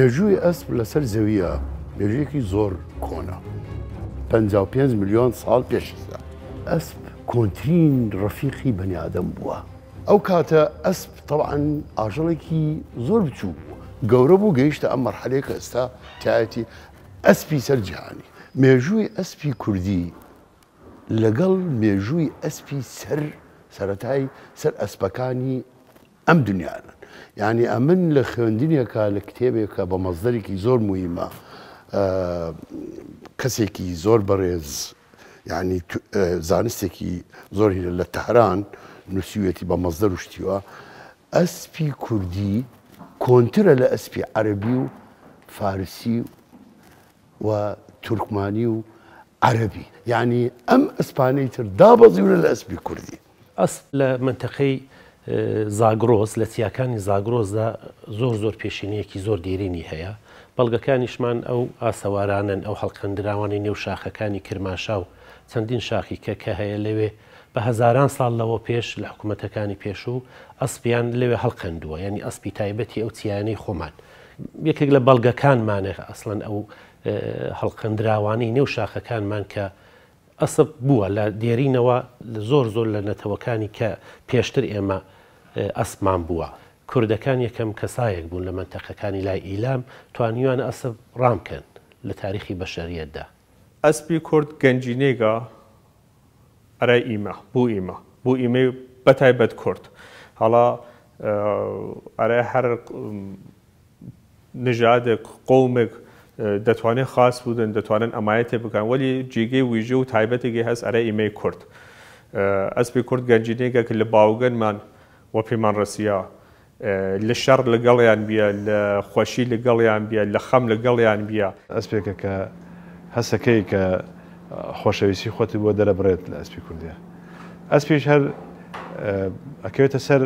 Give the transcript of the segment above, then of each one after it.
مێژووی ئەسپ لەسەر زەویە مێژوویەکی زۆر کۆنا 55 ملیۆن ساڵ پێشدا ئەسپ کۆنترین ڕەفیقی بەنیادەم بووە ئەو کاتە ئەسپ طبعاً ئاژەڵێکی زۆر بچوو گەورە بوو گەیشتە ئەم مەرحەلەیە کە ئێستا تایەتی ئەسپی سەرجیهانی مێژووی ئەسپی کوردی لەگەڵ مێژووی ئەسپی سەرەتای سەر ئەسپەکانی ئەم دنیاان یعنی ئەمن لە خوێندنێکە لە کتێبێکە بە مەزدەرێکی زۆر موهیمە کەسێکی زۆر بەڕێز یعنی زانستێکی زۆری لە تەهران نووسیوێتی بە مەزدەر و شتیوە ئەسپی کوردی کۆنترە لە ئەسپی عەرەبی و فارسی و تورکمانی و عەرەبی یعنی ئەم ئەسپانەی تر دابەزیونە لە ئەسپی کوردی ئەسپ لە منتەقەی زاگرۆز لە چیاکانی زاگرۆزدا زۆر پێشینەیەکی زۆر دیرینی هەیە بەڵگەکانیشمان ئەو ئاسەوارانن ئەو هەڵقەندراوانی نێو شاخەکانی کرماشا و چەندین شاخی کە هەیە لەوێ بە هەزاران ساڵ لەوە پێش لە حکوومەتەکانی پێشوو ئەسپیان لەوێ هەڵقەندووە یعنی ئەسپی تایبەتی ئەو چیانەی خۆمان یەکێک لە بەڵگەکانمانە ئەسڵەن ئەو هەڵقەندراوانی نێو شاخەکانمان کە ئەسپ بووە لە دێرینەوە زۆر لە نەتەوەکانی کە پێشتر ئێمە ئەسپمان بووە کوردەکان یەکەم کەسایەک بوون لە منتەقەکانی لای ئیلام توانیوان ئەسپ ڕامکەن لە تاریخی بەشەریەتدا ئەسپی کورد گەنجینێگە ئەرە ئیمە بوو ئیمەی بەتایبەت کورد هەڵا ئەرە هەر نژادێک قومێک دەتوانێت خاص بودن دەتوانن ئەمایەتێ بکەن وەلی جێگەی ویژە و تایبەتێکی هەست ئەرە ئیمەی کورد ئەسپی کورد گەنجینێکە کە لە باوگەنمان وە پێمان ڕەسیە لە شەڕ لەگەڵیان بیە لە خۆشی لەگەڵیان بیە لە خەم لەگەڵیان بیە ئەسپێکە کە هەستەکەی کە خۆشەویستی خۆتی بۆ دەرەبڕێت لە ئەسپی کوردیە ئەسپیش هەر ئەکەوێتە سەر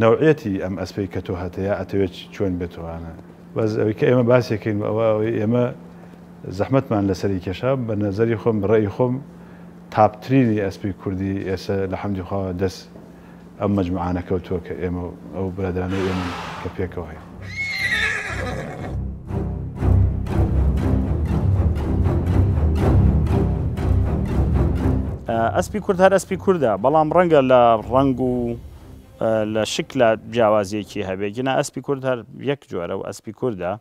نەوعەتی ئەم ئەسپەی کە تۆ هەتەیە ئەتەوێت چۆن بێتوانە بەس ئەوەی کە ئێمە باسێکین ئەوەی ئێمە زەحمەتمان لەسەری کێشا بە نەزەری خۆم بەڕێی خۆم تاپترینی ئەسپی کوردی ئێستا لە حەمدی خوا دەست ئەم مەجموعانە کەوتووە کە ئێمە ئەو برادرانەی ئێمە کە پێکەوە هەیە ئەسپی کورد هەر ئەسپی کووردە بەڵام ڕەنگە لە ڕنگ و لە شکلە جیاوازیەکی هەبێ گینا ئەسپی کورد هەر یەک جۆرە و ئەسپی کووردە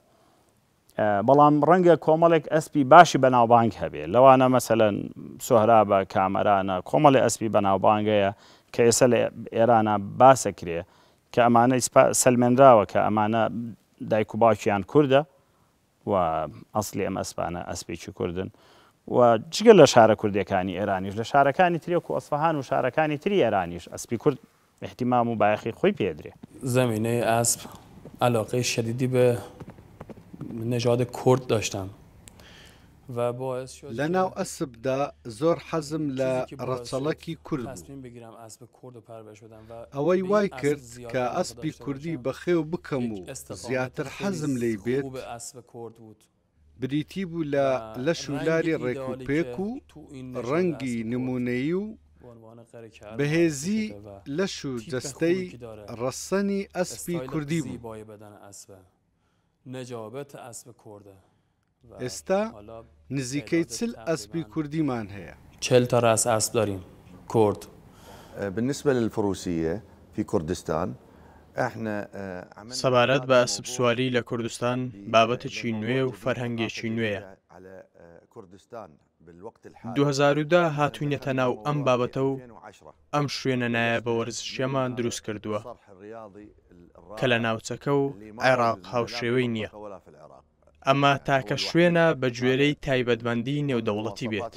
بەڵام ڕەنگە کۆمەڵێک ئەسپی باشی بەناوبانگ هەبێ لەوانە مەسەلەن سۆهرابە کامەرانە کۆمەڵی ئەسپی بەناوبانگەیە کە ئێستا لە ئێرانە باسەکرێ کە ئەمانە سەلمێنراوە کە ئەمانە دایک و باوکیان کووردە و ئەسڵی ئەم ئەسپانە ئەسپێکی کوردن و جگە لە شارە کوردەکانی ئێرانیش لە شارەکانی تریەک و ئەسفەهان و شارەکانی تری ئێرانیش ئەسپی کورد احتیمام و بایەخی خۆی پێدرێ زمینه اسب علاقه شدیدی به نژاد کرد داشتم و باعث شد لەناو ئەسبدا زۆر حەزم لە ڕەچەڵەکی کورد ئەوەی وای کرد کە ئەسپی کوردی بەخێو بکەم و زیاتر حەزم لێی بێت بریتی بوو لە لەش و لاری ڕێک و پێک و ڕەنگی نمونەیی و بەهێزی لەش و جەستەی ڕەسەنی ئەسپی کوردی بوو ئێستا نزیکەی چل ئەسپی کوردیمان هەیە 40 تا رأس اسب داریم کرد بالنسبة للفروسية في كردستان احنا سەبارەت بە ئەسپ سواری لە کوردستان بابەتێکی نوێ و فەرهەنگێکی نوێیە 2010 هاتوینەتە ناو ئەم بابەتە و ئەم شوێنە نایە بە وەرزشیەمان دروست کردووە کە لە ناوچەکە و عێراق هاوشێوەی نییە ئەمە تاکە شوێنە بە گوێرەی تایبەتمەندی نێودەوڵەتی بێت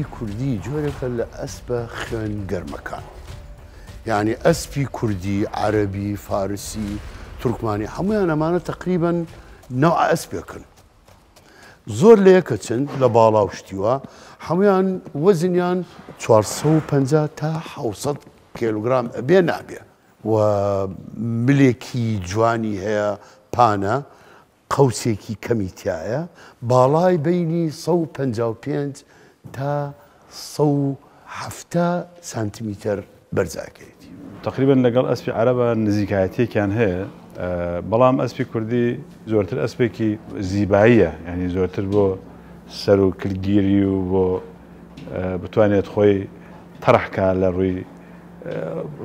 ئەسپی کوردی جۆرێکە لە ئەسپە خوێنگەرمەکان. یعنی ئەسپی کوردی، عەرەبی، فارسی، تورکمانی هەمویان ئەمانە تقریبەن نەوع ئەسپێکن. زۆر لە یەکەچن لە باڵا و شتیوە هەمویان وەزنیان 450 تا 700 کیلوگرام ئەبێ نابێ و ملێکی جوانی هەیە پانە قەوسێکی کەمی تایە باڵای بینی 155 تا 170 سانتیمیتر بەرزاکەیەتی. تقریبا لەگەڵ ئەسپی عەرەبە نزیکایەتێکیان هەیە بەڵام ئەسپی کوردی زۆرتر ئەسپێکی زیباییە یعنی زۆرتر بۆ سەر و کلگیری و بۆ بتوانێت خۆی تەڕحکە لە ڕووی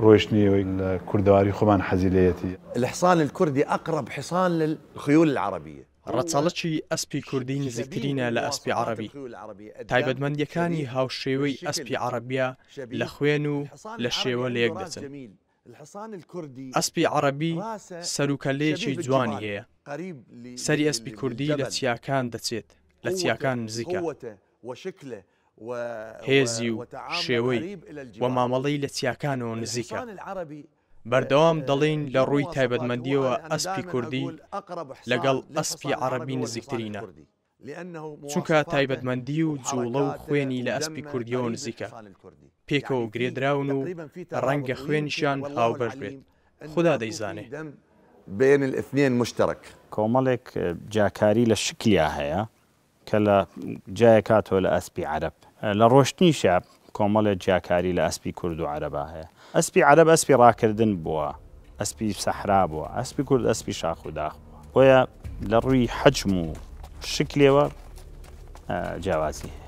ڕۆیشتنی لە کوردەواری خۆمان حەزیلەتی. الحصان الكردي أقرب حصان للخيول العربية. ڕەچەڵەکی ئەسپی کوردی نزیکترینە لە ئەسپی عەرەبی. تایبەتمەندیەکانی هاوشێوەی ئەسپی عەرەبیە لە خوێن و لە شێوە لە یەک دەچن. ئەسپی عەرەبی سەرکەلەیەکی جوانی هەیە. سەری ئەسپی کوردی لە چیاکان دەچێت لە چیاکان نزیکە. هێزی و شێوەی و مامەڵەی لە چیاکانەوە نزیکە. بەردەوام دەڵێن لە ڕووی تایبەتمەندیەوە ئەسپی کوردی لەگەڵ ئەسپی عەرەبی نزیکترینە. چونکە تایبەتمەندی و جوڵە و خوێنی لە ئەسپی کوردیەوە نزیکە. پێکەوە گرێدراون و ڕەنگە خوێنیشان هاوبەش بێت. خوددا دەیزانێ. بين الاثنين مشترك. کۆمەڵێک جاکاری لە شکلیا هەیە کە لە جایەکاتەوە لە ئەسپی عەرەب. لە ڕۆشتنیشە کۆمەڵێک جاکاری لە ئەسپی کورد و عەرەبا هەیە. ئەسپی عەرەب ئەسپی ڕاکردن بووە، ئەسپی سەحرا بووە، ئەسپی کورد ئەسپی شاخ و داخ بووە. بۆیە لە ڕووی حەجم و شکلێوە جیاوازی هەیە.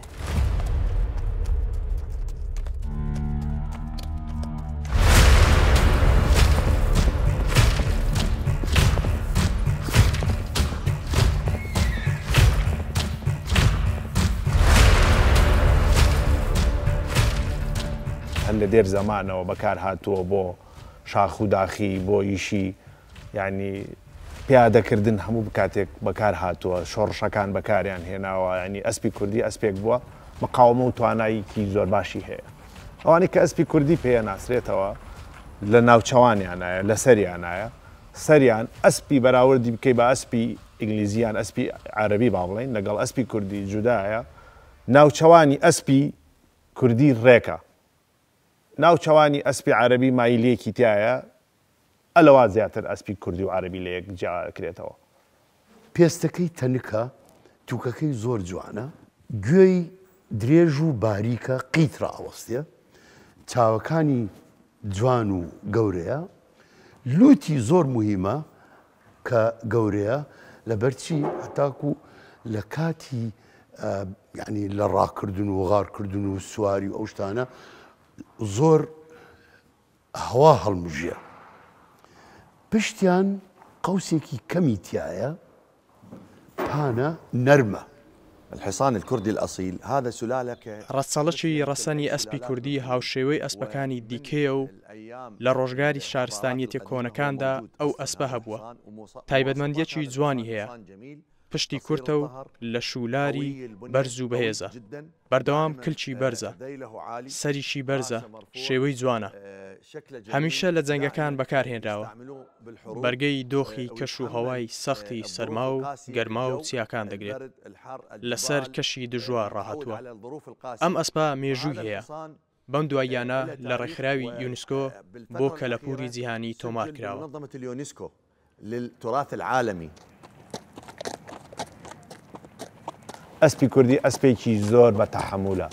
هەندە دێر زەمانەوە بەکار هاتووە بۆ شاخ و داخی بۆ ئیشی ینی پیادەکردن هەموو بکاتێک بەکار هاتووە شۆڕشەکان بەکاریان هێناوە ینی ئەسپی کوردی ئەسپێک بووە مقاومە و تواناییکی زۆر باشی هەیە. ئەوانەی کە ئەسپی کوردی پێ ناسرێتەوە لە ناوچەوانیانایە لە سەریانایە سەریان ئەسپی بەراوردی بکەی بە ئەسپی ئینگلیزیان ئەسپی عەرەبی با بڵێن لەگەڵ ئەسپی کوردی جودایە ناوچەوانی ئەسپی کوردی ڕێکە. ناوچەوانی ئەسپی عەرەبی مایلەیەکی تایە ئەلەوا زیاتر ئەسپی کوردی و عەرەبی لە یەک جاکرێتەوە. پێستەکەی تەنکە تووکەکەی زۆر جوانە گوێی درێژ و باریکە قیترە ئەوەستێ چاوەکانی جوان و گەورەیە لوتی زۆر مهمە کە گەورەیە لەبەرچی هەتاکو لە کاتی یعنی لە ڕاکردن و غارکردن و سواری و ئەو شتانە زۆر هەوا هەڵمژیە. پشتیان قەوسێکی کەمی تایە پانە نەرمە. الحصان الكردي الأصيل هذا سلالة ڕەچەڵەکی ڕەسەنی ئەسپی کوردی هاوشێوەی ئەسپەکانی دیکەیە و لە ڕۆژگاری شارستانیەتی کۆنەکاندا ئەو ئەسپە هەبووە. تایبەتمەندیەکی جوانی هەیە. پشتی کورتە و لە شولاری بەرز و بەهێزە. بەردەوام کلچی بەرزە. سەریشی بەرزە. شێوەی جوانە. هەمیشە لە جەنگەکان بەکارهێنراوە. بەرگەی دۆخی کەش و هەوای سەختی سەرما و گەرما و چیاکان دەگرێت. لەسەر کەشی دژوار ڕاهاتووە. ئەم ئەسپا مێژووی هەیە. بەم دواییانە لە ڕێکخراوی یونسکۆ بۆ کەلەپوری جیهانی تۆمار کراوە. ئەسپی کوردی ئەسپێکی زۆر بە تەحەمولە.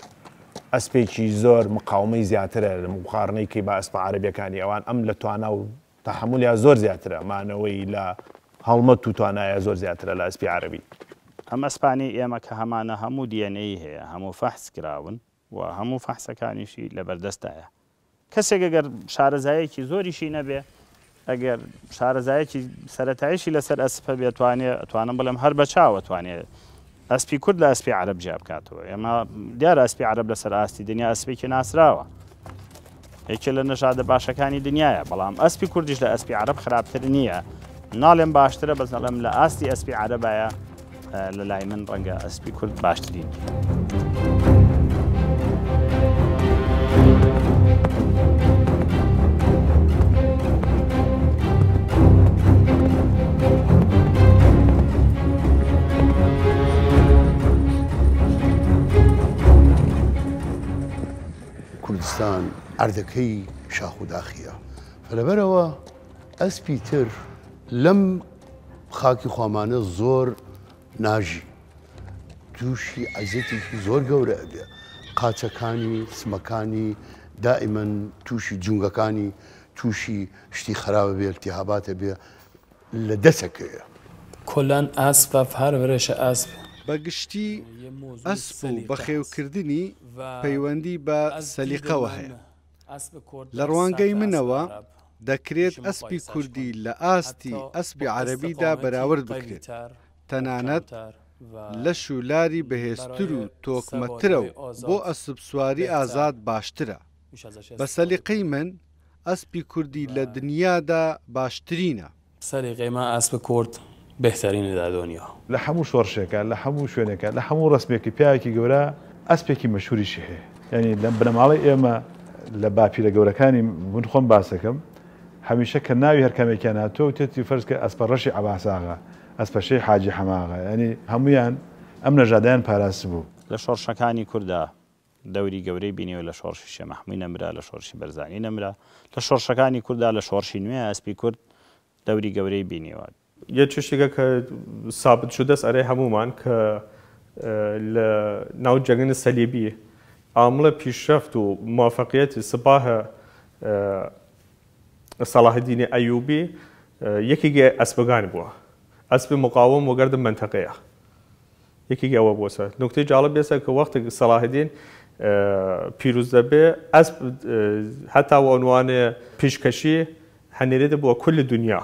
ئەسپێکی زۆر مقاومەی زیاترە لە مقارنەیەکی بە ئەسپە عەرەبیەکانی ئەوان ئەم لە توانە و تەحەمولیان زۆر زیاترە مانەوەی لە هەڵمەت و توانایە زۆر زیاترە لە ئەسپی عەرەبی. ئەم ئەسپانی ئێمە کە هەمانە هەموو دیێنەی هەیە هەموو فەحس کراون و هەموو فەحسەکانیشی لە بەردەستایە. کەسێک ئەگەر شارەزایەکی زۆریشی نەبێ ئەگەر شارەزایەکی سەرەتاییشی لەسەر ئەسپە بێتوانم بڵێم هەر بە چاوە توانێت ئەسپی کورد لە ئەسپی عەرەب جیا بکاتەوە. ئێمە دیارە ئەسپی عەرەب لەسەر ئاستی دنیا ئەسپێکی ناسراوە. یەکێ لە نەژادە باشەکانی دنیاە بەڵام ئەسپی کوردیش لە ئەسپی عەرەب خراپتر نییە. ناڵێم باشترە بەس نەڵێم لە ئاستی ئەسپی عەرەبایە لە لای من ڕەنگە ئەسپی کورد باشترین. کوردستان ئەردەکەی شاخ و داخیە لەبەرەوە ئەسپی تر لەم خاکی خۆمانە زۆر ناژی تووشی عەزیەتێکی زۆر گەورە ئەبێ قاچەکانی سمەکانی دائیمەن تووشی جونگەکانی تووشی شتی خراپە بێ التیهاباتە بێ لە دەسەکەیە کۆلان ئاسپ و هەرێشە ئاسپ بەگشتی ئەسپ و بەخێوکردنی پەیوەندی بە سەلیقەوە هەیە لە ڕوانگەی منەوە دەکرێت ئەسپی کوردی لە ئاستی ئەسپی عەرەبیدا بەراورد بکرێت تەنانەت لە شولاری بەهێزتر و تۆکمەترە و بۆ ئەسپ سواری ئازاد باشترە بە سەلیقەی من ئەسپی کوردی لە دنیادا باشترینە سەلیقەیما ئەسپ کورد بهترینە لە دنیا لە هەموو شۆڕشێکە لە هەموو شوێنێکە لە هەموو ڕسمێکی پیاوێکی گەورە ئەسپێکی مەشهوریشی هەیە یعنی لە بنەماڵی ئێمە لە باپیرە گەورەکانی من خۆم باسەکەم هەمیشە کە ناوی هەرکەمێکیان هاتۆ تێتی فەرزکە ئەسپە ڕەشی عەباساغا ئەسپەشەی حاجی حەماغا ینی هەمویان ئەم نەژادیان پاراست بوو لە شۆڕشەکانی کووردا دەوری گەورەی بینیوە لە شۆڕشی شێمەحمووی نەمرا لە شۆڕشی بەرزانی نەمرا لە شۆڕشەکانی کووردا لە شۆڕشی نوێ ئەسپی کورد دەوری گەورەی بینیوە یە چشتێکە کە سابت شدەست ئەرێ هەمومان کە لە ناو جەنگە سەلیبی عاملە پیشرفت و موفقیەتی سپاهە سەلاحدینی ئەیوبی یەکێکی ئەسپەکان بووە ئەسپی مقاوم وەگەردە منتەقەیە یەکێکی ئەوە بووە نکتەی جاڵب بێسە کە وەختێک سەلاحدین پیرۆز دەبێ ئەسپ هەتا عنوانێ پیشکەشی هەنێرێتە بووە کل دنیا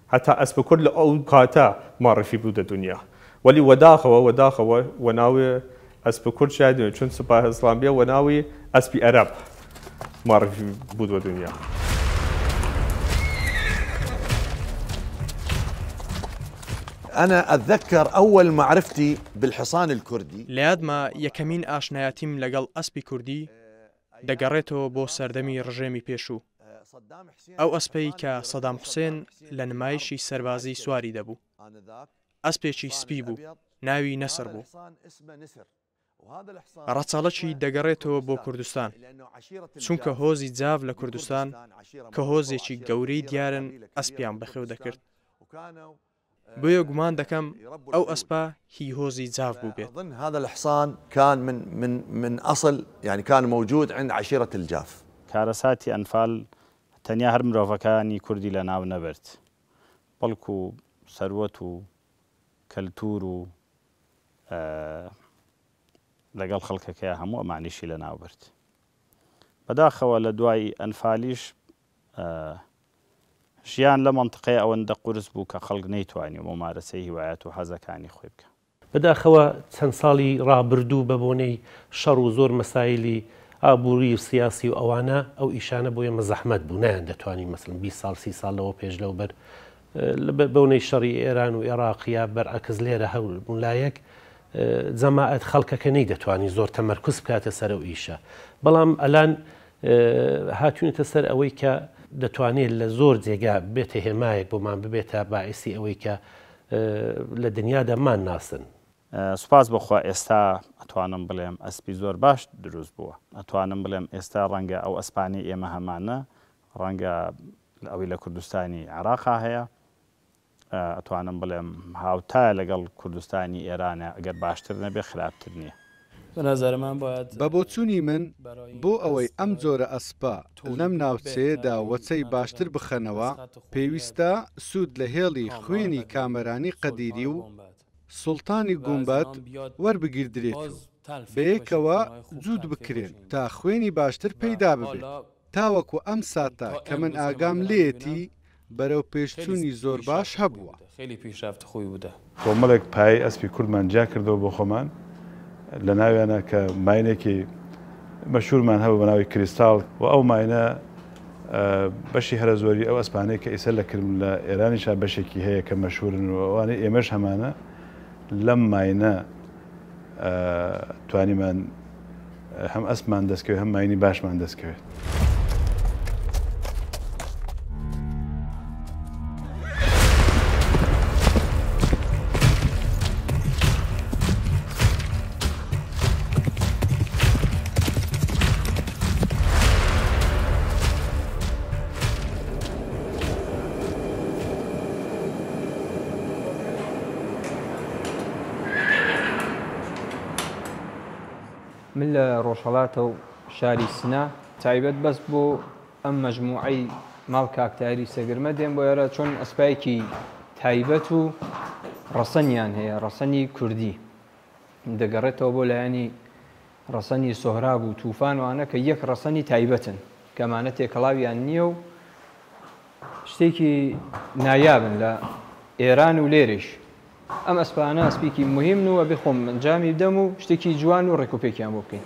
حتى ئەسپ کورد لە ئەو کاتە معرفی بوو دە دنیا وەلی وەداخەوە وەناوی ئەسپ کورد شایدێ چون سوپاه ئیسلامیە وەناوی ئەسپی عەرەب معرفی بوو دە دنیا أنا أتذكر أول معرفتي بالحصان الكردي ليادما یەکەمین ئاشنایەتیم لەگەڵ ئەسپی کوردی دەگەڕێتەوە بۆ سەردەمی ڕژێمی پێشوو ئەو ئەسپەی کە سەدام حوسێن لە نمایشی سەربازی سواری دەبوو ئەسپێکی سپی بوو ناوی نەسر بوو ڕەچەڵەکی دەگەڕێتەوە بۆ کوردستان چونکە هۆزی جاو لە کوردستان کە هۆزێکی گەورەی دیارن ئەسپیان بەخێو دەکرد بۆیە گومان دەکەم ئەو ئەسپا هی هۆزی جاو بوو بێت هذا الحصان كان من أصل يعني كان موجود عند عشيرة الجاف کارەساتی ئەنفال تەنیا هەر مرۆڤەکانی کوردی لە ناو نەبرد بەڵکو سەروەت و کەلتور و لەگەڵ خەڵکەکەی هەموو ئەمانیشی لە ناو برد بەداخەوە لە دوای ئەنفالیش ژیان لە منطقەی ئەوەندە قورس بوو کە خەڵک نەیتوانی ممارەسەی هیوایەت و حەزەکانی خۆی بکە بەداخەوە چەند ساڵی ڕابردوو بە بۆنەی شەڕ و زۆر مەسایلی ئابووری و سیاسی و ئەوانە ئەو ئیشانە بۆ ئێمە زەحمەت بوو نایان دەتوانین مەسڵن 20 ساڵ 30 ساڵەوە پێش لەوبەر بەونەی شەڕی ئێران و عێراقیا بەرعەکس لێرە هەول لایەک جەماعەت خەڵکەکە نەی دەتوانی زۆر تەمەرکوز بکاتە سەر ئەو ئیشە بەڵام ئەلان هاتوونێتە سەر ئەوەی کە دەتوانێت لە زۆر جێگا بێتە هێمایەک بۆمان ببێتە باعیسی ئەوەی کە لە دنیادامان ناسن سوپاس بخوا ئێستا ئەتوانم بڵێم ئەسپی زۆر باش دروست بووە ئەتوانم بڵێم ئێستا ڕەنگە ئەو ئەسپانی ئێمە هەمانە ڕەنگە ئەوی لە کوردستانی عێراقا هەیە ئەتوانم بڵێم هاوتایە لەگەڵ کوردستانی ئێرانە ئەگەر باشتر نەبێ خراپتر نییە بە بۆچوونی من بۆ ئەوەی ئەم جۆرە ئەسپا لەم ناوچەیەدا وەچەی باشتر بخەنەوە پێویستە سوود لە هێڵی خوێنی کامەرانی قەدیری و سوڵتانی گومبەت وەربگیردرێت بەیەکەوە جوود بکرێن تا خوێنی باشتر پەیدا ببێت تاوەکو ئەم ساتە کە من ئاگام لێتی بەرەو پێشچوونی زۆر باش هەبووە کۆمەڵێک پای ئەسپی کوردمان جا کردەوە بۆ خۆمان لە ناویانە کە ماینێکی مەشهورمان هەبوو بە ناوی کریستاڵ و ئەو ماینە بەشی هەرە زۆری ئەو ئەسپانەیە کە ئیسە لە کرم لە ئێرانیشا بەشێکی هەیە کە مەشهورن و ئەوانەی ئێمەش هەمانە لەم ماینە توانیمان هەم ئەسمان دەستکەوێت هەم ماینی باشمان دەستکەوێت. من لە ڕۆژهەڵاتە و شاری سنا تایبەت بەس بۆ ئەم مەجموعەی ماڵ کاکتاری سەگرمە دێن بۆ ئێرە چۆن ئەسپایەکی تایبەت و ڕەسەنیان هەیە ڕەسەنی کوردی دەگەڕێتەوە بۆ لایەنی ڕەسەنی سۆهراب و تووفان وانە کە یەک ڕەسەنی تایبەتن کەمانە تێکەڵاویان نییە و شتێکی نایابن لە ئێران و لێرش ئەم ئەسپانە ئەسپێکی مهم و ئەبێ خۆم ئەنجامی بدەم و شتێکی جوان و ڕێکوپێکیان بۆ بکەین.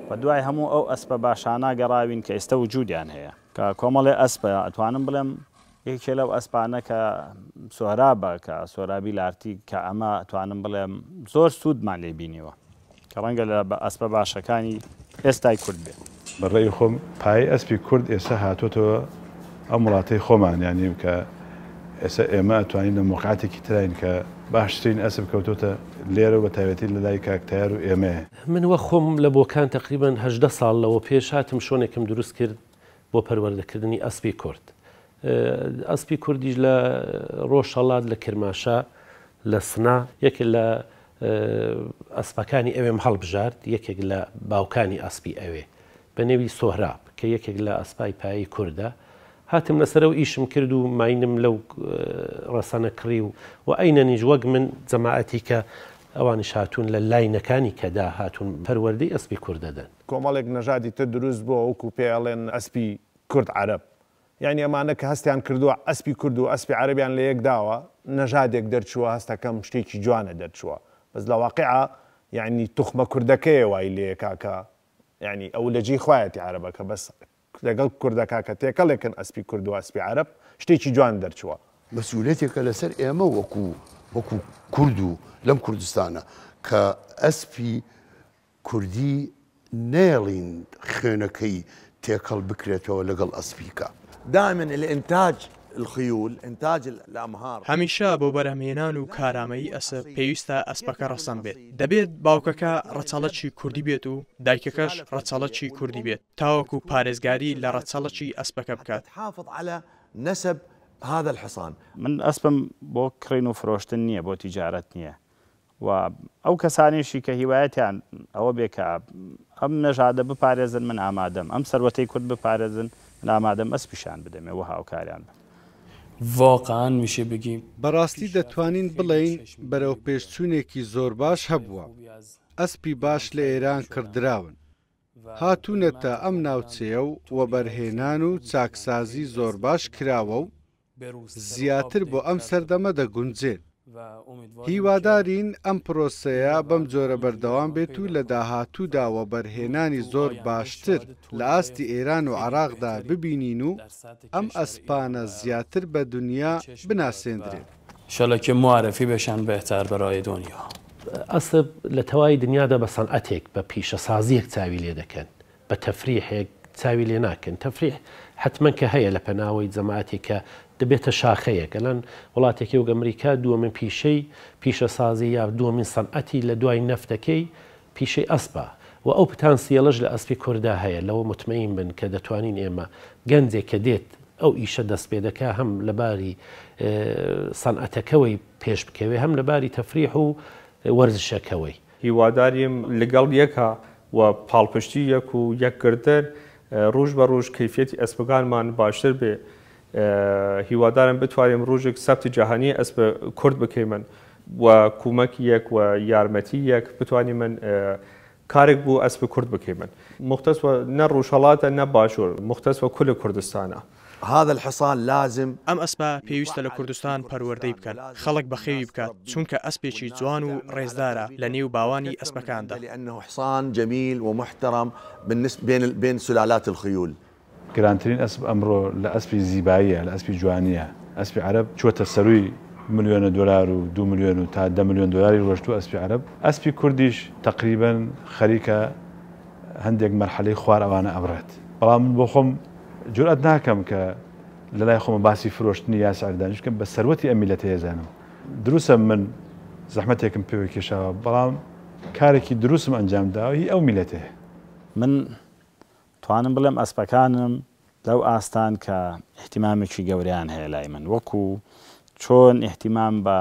بە دوای هەموو ئەو ئەسپە باشانە گەڕاوین کە ئێستا وجودیان هەیە کە کۆمەڵێ ئەسپە ئەتوانم بڵێم یەکێ لەو ئەسپانە کە سۆرابە کە سۆرابی لارتی کە ئەمە ئەتوانم بڵێم زۆر سوودمان لێ بینیوە کە ڕەنگە لە ئەسپە باشەکانی ئێستای کورد بێت. بەڕێی خۆم پای ئەسپی کورد ئێستا هاتوۆتەوە ئەم وڵاتەی خۆمان یانیم کە ئێستا ئێمە ئەتوانین لە موقعاتێکی تراین کە باشترین ئەسب کەوتۆتە لێرە بە تایبەتی لە لای کاکتار و ئێمە. من وە خۆم لە بۆکان تقریبان 18 ساڵ لەوە پێش هاتم شۆنێکم دروست کرد بۆ پەروەردەکردنی ئەسپی کورد. ئەسپی کوردیش لە ڕۆژهەڵات لە کرماشە لە سنا یەکێک لە ئەسپەکانی ئەوێم هەڵبژارد یەکێک لە باوکانی ئەسپی ئەوێ بە نێوی سۆهراب کە یەکێک لە ئەسپای پایی کووردە هاتم لەسەرەوە ئیشم کرد و ماینم لەو ڕەسەنە کڕی و ئەینەنیش وەک من جەماعەتی کە ئەوانش هاتوون لە لاینەکانی کەدا هاتوون پەروەردەی ئەسپی کوورد دەدەن. کۆمەڵێک نەژادی تر دروست بۆ وەکو پێڵێن ئەسپی کورد عەرەب یعنی ئەمانە کە هەستیان کردووە ئەسپی کورد و ئەسپی عەرەبیان لە یەک داوە نەژادێک دەرچووە هەستەکەم شتێکی جوانە دەرچووە بەس لە واقعە یعنی توخمە کوردەکەی وای لێ کاکە یعنی ئەو لە جێی خوایەتی عەرەبەکە بەس لەگەڵ کوردەکە کە تێکەڵێکن ئەسپی کورد و ئەسپی عەرەب شتێکی جوان دەرچووە. مەسئولێتێکە لەسەر ئێمە وەکو کورد و لەم کوردستانە کە ئەسپی کوردی نێڵین خوێنەکەی تێکەڵ بکرێتەوە لەگەڵ ئەسپیکە. دائما الانتاج الخيول انتاج الامهار هەمیشە بۆ بەرهەمهێنان و کارامەیی ئەسب پێویستە ئەسپەکە ڕەسەن بێت دەبێت باوکەکە ڕەچەڵەکی کوردی بێت و دایکەکەش ڕەچەڵەکی کوردی بێت تاوەکو پارێزگاری لە ڕەچەڵەکی ئەسپەکە بکات. حافظ على نسب هذا الحصان. من ئەسپم بۆ کڕین و فرۆشتن نییە بۆ تیجارەت نییە و ئەو کەسانیشی کە هیوایەتیان ئەوە بێ کە ئەم نەژادە بپارێزن من ئامادەم ئەم سەروەتەی کورد بپارێزن من ئامادەم ئەسپیشان بدەمێ و هاوکاریان بن. واقعا میشه بگیم بەڕاستی دەتوانین بڵین بەرەو پێشچوونێکی زۆر باش هەبووە ئەسپی باش لە ئێران کردراون هاتوونەتە ئەم ناوچەیە و وەبەرهێنان و چاکسازی زۆر باش کراوە و زیاتر بۆ ئەم سەردەمە دەگونجێن. هیوادارین ئەم پرۆسەیە بەم جۆرە بەردەوام بێت و لە داهاتوودا وەبەرهێنانی زۆر باشتر لە ئاستی ئێران و عێراقدا ببینین و ئەم ئەسپانە زیاتر بە دنیا بناسێندرێت. انشالله که معرفی بشن بهتر برای دنیا. ئەسب لە تەواوی دنیادا بە سەنعەتێک بە پیشەسازیەک چاوی لێ دەکەن بە تەفریحێک چاوی لێ ناکەن تەفریح حتمما کە هەیە لە پەناوی جەماعەتی کە دەبێتە شاخەیە گەلەن وڵاتێکی و ئەمریکا دووەمین پیشەی پیشەسازی یا دووەمین سەنعەتی لە دوای نەفتەکەی پیشەی ئەسپە و ئەو پتانسیەڵەش لە ئەسپی کووردا هەیە لەوە مطمئین بن کە دەتوانین ئێمە گەنجێک کە دێت ئەو ئیشە دەست پێ دەکا هەم لەباری سەنعەتەکەوەی پێش بکەوێ هەم لەباری تەفریح و وەرزشەکەوەی. هیواداریم لەگەڵ یەکە و پاڵپشتی یەک و یەککردن ڕۆژ بە ڕۆژ کەیفێتی ئەسپەکانمان باشتر بێ. هیوادارم بتوانیم ڕۆژێک سەبتی جەهانی ئەسپ کورد بکەیمن و کومەکی یەک و یارمەتی یەک بتوانیم من کارێک بۆ ئەسپ کورد بکەیمن مختص نە ڕۆژهەڵاتە نە باشوور مختص کل کوردستانە. هذا الحصان لازم ئەم ئەسپە پێویستە لە کوردستان پەروەردەی بکات خەڵک بەخێوی بکات چونکە ئەسپێکی جوان و ڕێزدارە لە نێو باوانی ئەسپەکاندا. لأنه حصان جميل ومحترم بالنسبة بين سلالات الخيول. گرانترین ئەسب ئەمڕۆ لە ئەسپی زیباییە لە ئەسپی جوانیە ئەسپی عەرەب چوەتە سەروی ملیۆنە دلار و 2 ملیۆن و تا 10 ملیۆن دلاری ڕۆشتووە ئەسپی عەرەب. ئەسپی کوردیش تقریبا خەریکە هەندێک مەرحەلەی خوار ئەوانە ئەبڕێت بەڵام من بۆ خۆم جورئەت ناکەم کە لە لای خۆمە باسی فرۆشتنی یا سەردانیش بکەم بە سەروەتی ئەم میلەتە هێزانم. دروستە من زەحمەتێکم پێوە کێشاوە بەڵام کارێکی دروستم ئەنجام داوە هی ئەو میلەتەیە. من توانم بڵێم ئەسپەکانم لەو ئاستان کە احتیمامێکی گەوریان هەیە لای من وەکو چۆن احتیمام بە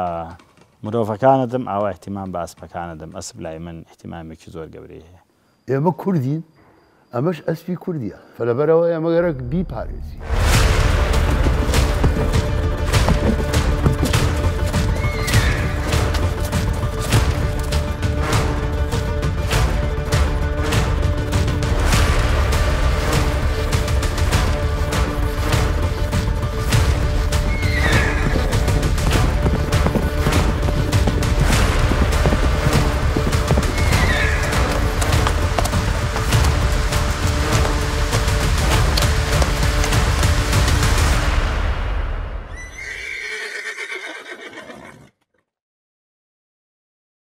مرۆڤەکانتم ئاوا احتیمام بە ئەسپەکانتم ئەسب لای من احتیمامێکی زۆر گەورەی هەیە ئێمە کوردین ئەمەش ئەسپی کوردیە فەلەبەرەوە ئێمە گەرەک بیپارێزی